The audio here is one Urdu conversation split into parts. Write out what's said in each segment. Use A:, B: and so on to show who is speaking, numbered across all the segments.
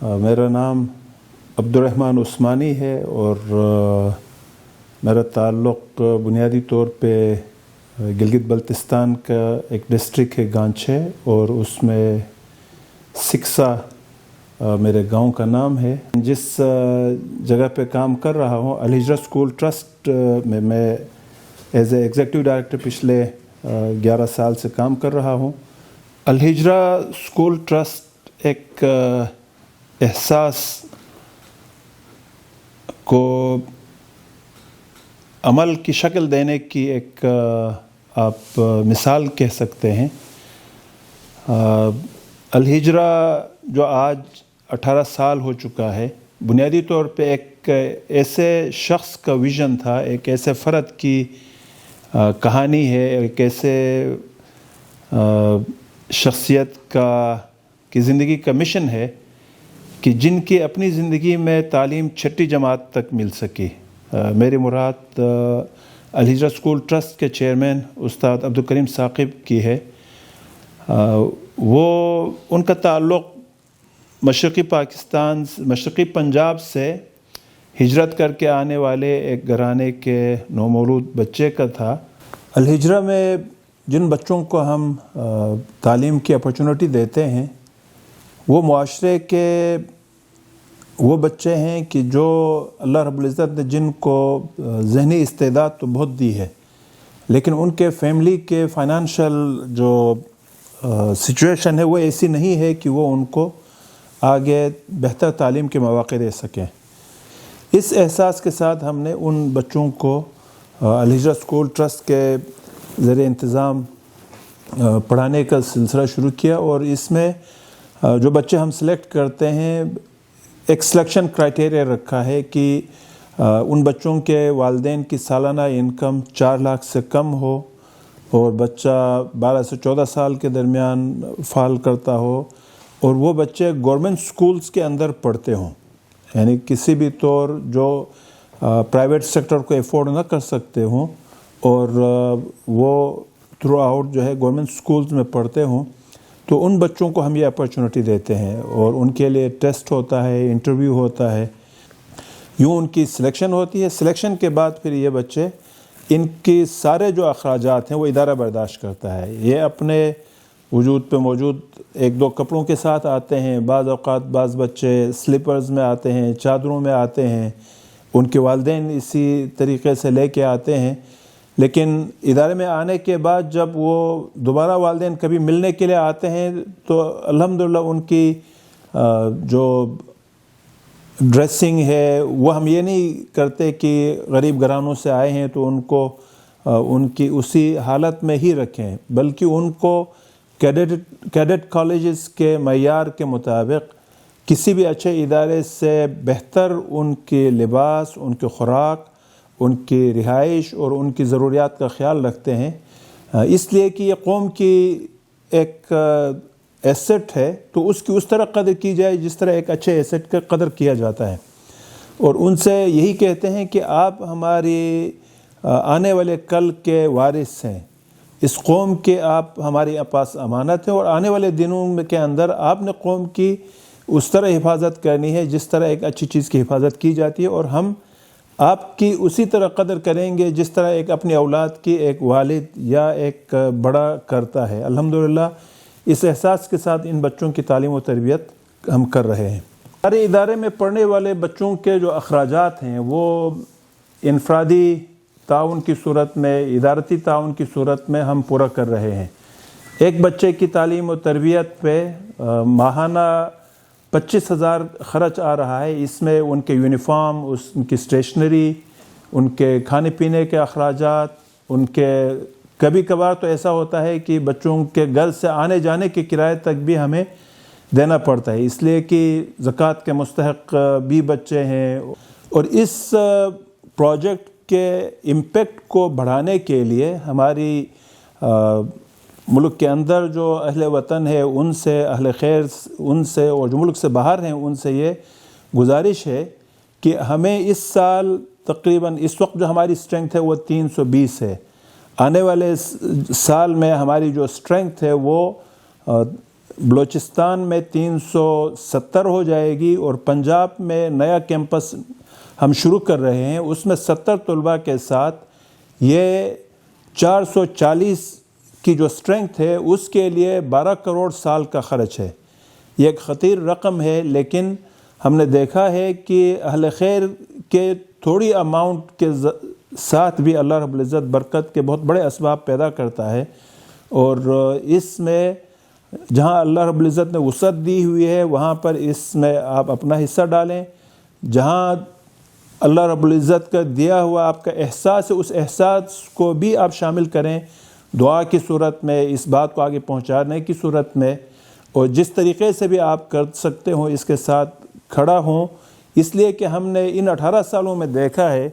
A: میرا نام عبدالرحمن عثمانی ہے اور میرا تعلق بنیادی طور پہ گلگت بلتستان کا ایک ڈسٹرکٹ ہے گانچھے، اور اس میں سکسا میرے گاؤں کا نام ہے۔ جس جگہ پہ کام کر رہا ہوں، الہجرہ اسکول ٹرسٹ میں ایز اے ایگزیکٹو ڈائریکٹر پچھلے 11 سال سے کام کر رہا ہوں۔ الہجرہ اسکول ٹرسٹ ایک احساس کو عمل کی شکل دینے کی ایک آپ مثال کہہ سکتے ہیں۔ الہجرہ جو آج 18 سال ہو چکا ہے، بنیادی طور پہ ایک ایسے شخص کا ویژن تھا، ایک ایسے فرد کی کہانی ہے، ایک ایسے شخصیت کی زندگی کا مشن ہے کہ جن کی اپنی زندگی میں تعلیم 6ٹھی جماعت تک مل سکی۔ میری مراد الہجرہ اسکول ٹرسٹ کے چیئرمین استاد عبدالکریم ثاقب کی ہے۔ ان کا تعلق مشرقی پاکستان، مشرقی پنجاب سے ہجرت کر کے آنے والے ایک گھرانے کے نومولود بچے کا تھا۔ الہجرہ میں جن بچوں کو ہم تعلیم کی اپرچونٹی دیتے ہیں، وہ معاشرے کے وہ بچے ہیں کہ جو اللہ رب العزت نے جن کو ذہنی استعداد تو بہت دی ہے، لیکن ان کے فیملی کے فائنانشل جو سچویشن ہے وہ ایسی نہیں ہے کہ وہ ان کو آگے بہتر تعلیم کے مواقع دے سکیں۔ اس احساس کے ساتھ ہم نے ان بچوں کو الہجرہ اسکول ٹرسٹ کے زیر انتظام پڑھانے کا سلسلہ شروع کیا، اور اس میں جو بچے ہم سلیکٹ کرتے ہیں، ایک سلیکشن کرائٹیریا رکھا ہے کہ ان بچوں کے والدین کی سالانہ انکم 4 لاکھ سے کم ہو، اور بچہ 12 سے 14 سال کے درمیان فال کرتا ہو، اور وہ بچے گورنمنٹ سکولز کے اندر پڑھتے ہوں، یعنی کسی بھی طور جو پرائیویٹ سیکٹر کو افورڈ نہ کر سکتے ہوں، اور وہ تھرو آؤٹ جو ہے گورنمنٹ سکولز میں پڑھتے ہوں، تو ان بچوں کو ہم یہ اپرچونٹی دیتے ہیں، اور ان کے لیے ٹیسٹ ہوتا ہے، انٹرویو ہوتا ہے، یوں ان کی سلیکشن ہوتی ہے۔ سلیکشن کے بعد پھر یہ بچے، ان کی سارے جو اخراجات ہیں وہ ادارہ برداشت کرتا ہے۔ یہ اپنے وجود پہ موجود 1-2 کپڑوں کے ساتھ آتے ہیں، بعض اوقات بعض بچے سلیپرز میں آتے ہیں، چادروں میں آتے ہیں، ان کے والدین اسی طریقے سے لے کے آتے ہیں، لیکن ادارے میں آنے کے بعد جب وہ دوبارہ والدین کبھی ملنے کے لیے آتے ہیں تو الحمدللہ ان کی جو ڈریسنگ ہے وہ ہم یہ نہیں کرتے کہ غریب گھرانوں سے آئے ہیں تو ان کو ان کی اسی حالت میں ہی رکھیں، بلکہ ان کو کیڈٹ کالجز کے معیار کے مطابق کسی بھی اچھے ادارے سے بہتر ان کے لباس، ان کے خوراک، ان کی رہائش اور ان کی ضروریات کا خیال رکھتے ہیں، اس لیے کہ یہ قوم کی ایک ایسٹ ہے، تو اس کی اس طرح قدر کی جائے جس طرح ایک اچھے ایسٹ کا قدر کیا جاتا ہے۔ اور ان سے یہی کہتے ہیں کہ آپ ہماری آنے والے کل کے وارث ہیں، اس قوم کے آپ ہمارے پاس امانت ہیں، اور آنے والے دنوں کے اندر آپ نے قوم کی اس طرح حفاظت کرنی ہے جس طرح ایک اچھی چیز کی حفاظت کی جاتی ہے، اور ہم آپ کی اسی طرح قدر کریں گے جس طرح ایک اپنی اولاد کی ایک والد یا ایک بڑا کرتا ہے۔ الحمدللہ اس احساس کے ساتھ ان بچوں کی تعلیم و تربیت ہم کر رہے ہیں۔ ہمارے ادارے میں پڑھنے والے بچوں کے جو اخراجات ہیں وہ انفرادی تعاون کی صورت میں، ادارتی تعاون کی صورت میں ہم پورا کر رہے ہیں۔ ایک بچے کی تعلیم و تربیت پہ ماہانہ 25,000 خرچ آ رہا ہے۔ اس میں ان کے یونیفارم، ان کی اسٹیشنری، ان کے کھانے پینے کے اخراجات، ان کے کبھی کبھار تو ایسا ہوتا ہے کہ بچوں کے گھر سے آنے جانے کے کرائے تک بھی ہمیں دینا پڑتا ہے، اس لیے کہ زکوٰۃ کے مستحق بھی بچے ہیں۔ اور اس پروجیکٹ کے امپیکٹ کو بڑھانے کے لیے ہماری ملک کے اندر جو اہل وطن ہے ان سے، اہل خیر ان سے، اور جو ملک سے باہر ہیں ان سے یہ گزارش ہے کہ ہمیں اس سال تقریباً اس وقت جو ہماری اسٹرینگتھ ہے وہ 320 ہے، آنے والے سال میں ہماری جو اسٹرینگتھ ہے وہ بلوچستان میں 370 ہو جائے گی، اور پنجاب میں نیا کیمپس ہم شروع کر رہے ہیں، اس میں 70 طلباء کے ساتھ یہ 440 کی جو اسٹرینگتھ ہے اس کے لیے 12 کروڑ سال کا خرچ ہے۔ یہ ایک خطیر رقم ہے، لیکن ہم نے دیکھا ہے کہ اہل خیر کے تھوڑی اماؤنٹ کے ساتھ بھی اللہ رب العزت برکت کے بہت بڑے اسباب پیدا کرتا ہے، اور اس میں جہاں اللہ رب العزت نے وسعت دی ہوئی ہے وہاں پر اس میں آپ اپنا حصہ ڈالیں، جہاں اللہ رب العزت کا دیا ہوا آپ کا احساس ہے اس احساس کو بھی آپ شامل کریں، دعا کی صورت میں، اس بات کو آگے پہنچانے کی صورت میں، اور جس طریقے سے بھی آپ کر سکتے ہوں اس کے ساتھ کھڑا ہوں، اس لیے کہ ہم نے ان 18 سالوں میں دیکھا ہے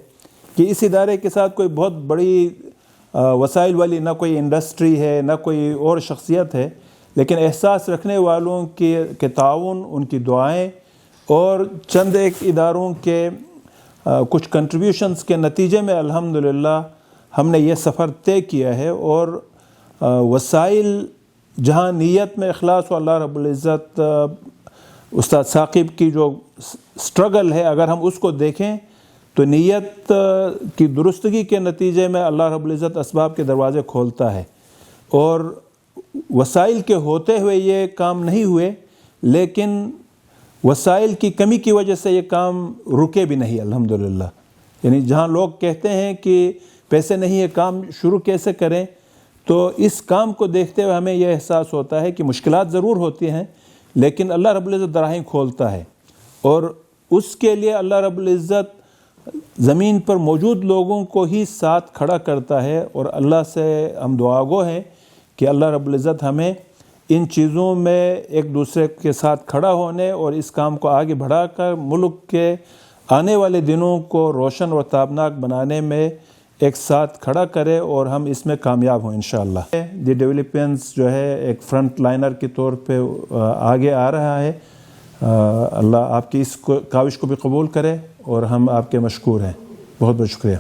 A: کہ اس ادارے کے ساتھ کوئی بہت بڑی وسائل والی نہ کوئی انڈسٹری ہے نہ کوئی اور شخصیت ہے، لیکن احساس رکھنے والوں کے تعاون، ان کی دعائیں اور چند ایک اداروں کے کچھ کنٹریبیوشنز کے نتیجے میں الحمدللہ ہم نے یہ سفر طے کیا ہے، اور وسائل جہاں نیت میں اخلاص و اللہ رب العزت استاد ثاقب کی جو سٹرگل ہے اگر ہم اس کو دیکھیں تو نیت کی درستگی کے نتیجے میں اللہ رب العزت اسباب کے دروازے کھولتا ہے، اور وسائل کے ہوتے ہوئے یہ کام نہیں ہوئے، لیکن وسائل کی کمی کی وجہ سے یہ کام رکے بھی نہیں الحمدللہ۔ یعنی جہاں لوگ کہتے ہیں کہ پیسے نہیں ہے کام شروع کیسے کریں، تو اس کام کو دیکھتے ہوئے ہمیں یہ احساس ہوتا ہے کہ مشکلات ضرور ہوتی ہیں لیکن اللہ رب العزت دراہیں کھولتا ہے، اور اس کے لیے اللہ رب العزت زمین پر موجود لوگوں کو ہی ساتھ کھڑا کرتا ہے، اور اللہ سے ہم دعا گو ہیں کہ اللہ رب العزت ہمیں ان چیزوں میں ایک دوسرے کے ساتھ کھڑا ہونے اور اس کام کو آگے بڑھا کر ملک کے آنے والے دنوں کو روشن اور تابناک بنانے میں ایک ساتھ کھڑا کرے، اور ہم اس میں کامیاب ہوں انشاءاللہ۔ دی ڈیولپمنٹس جو ہے ایک فرنٹ لائنر کے طور پہ آگے آ رہا ہے، اللہ آپ کی اس کاوش کو بھی قبول کرے، اور ہم آپ کے مشکور ہیں۔ بہت بہت شکریہ۔